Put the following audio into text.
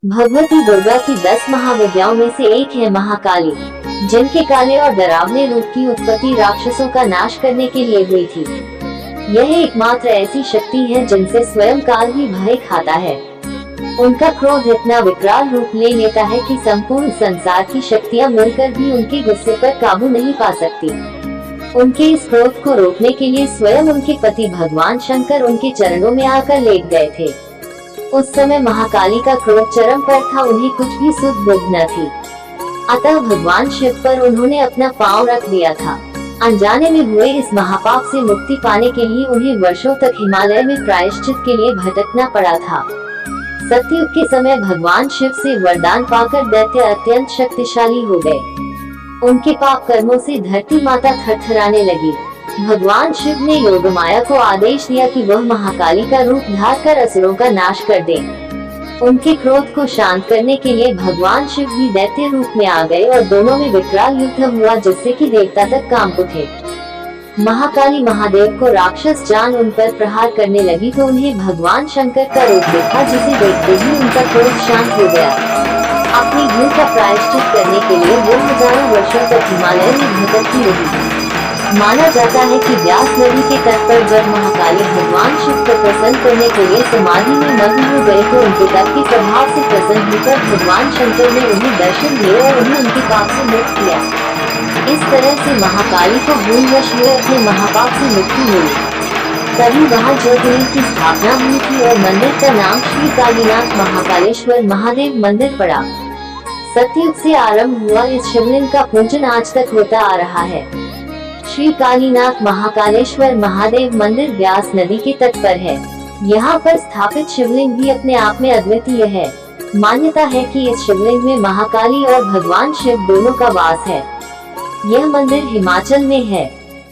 भगवती दुर्गा की 10 महाविद्याओं में से एक है महाकाली, जिनके काले और डरावने रूप की उत्पत्ति राक्षसों का नाश करने के लिए हुई थी। यह एकमात्र ऐसी शक्ति है जिनसे स्वयं काल भी भय खाता है। उनका क्रोध इतना विकराल रूप ले लेता है कि संपूर्ण संसार की शक्तियां मिलकर भी उनके गुस्से पर काबू नहीं पा सकती। उनके इस क्रोध को रोकने के लिए स्वयं उनके पति भगवान शंकर उनके चरणों में आकर लेट गए थे। उस समय महाकाली का क्रोध चरम पर था, उन्हें कुछ भी सुध बुध न थी। अतः भगवान शिव पर उन्होंने अपना पांव रख दिया था। अनजाने में हुए इस महापाप से मुक्ति पाने के लिए उन्हें वर्षों तक हिमालय में प्रायश्चित के लिए भटकना पड़ा था। सतयुग के समय भगवान शिव से वरदान पाकर दैत्य अत्यंत शक्तिशाली हो गए। उनके पाप कर्मों से धरती माता थरथराने लगी। भगवान शिव ने योगमाया को आदेश दिया कि वह महाकाली का रूप धार कर असुरों का नाश कर दे। उनके क्रोध को शांत करने के लिए भगवान शिव भी दैत्य रूप में आ गए और दोनों में विकराल युद्ध हुआ, जिससे कि देवता तक कांप उठे। महाकाली महादेव को राक्षस जान उन पर प्रहार करने लगी तो उन्हें भगवान शंकर का रूप देखा, जिसे देखते ही उनका क्रोध शांत हो गया। अपनी भूल का प्रायश्चित करने के लिए वो हजारों वर्षों तक हिमालय में भटकती रही। माना जाता है कि व्यास नदी के तट पर जब महाकाली भगवान शिव को प्रसन्न करने के लिए समाधि में मग्न हो गए तो उनके तप के प्रभाव से प्रसन्न होकर भगवान शंकर ने उन्हें दर्शन दिए और उन्हें उनके पाप से मुक्त किया। इस तरह से महाकाली को भूलवश हुए अपने महापाप से मुक्ति मिली। तभी वहाँ ज्योतिर्लिंग की स्थापना हुई थी और मंदिर का नाम श्री कालीनाथ महाकालेश्वर महादेव मंदिर पड़ा। सतयुग से आरंभ हुआ इस शिवलिंग का पूजन आज तक होता आ रहा है। श्री कालीनाथ महाकालेश्वर महादेव मंदिर व्यास नदी के तट पर है। यहाँ पर स्थापित शिवलिंग भी अपने आप में अद्वितीय है। मान्यता है कि इस शिवलिंग में महाकाली और भगवान शिव दोनों का वास है। यह मंदिर हिमाचल में है।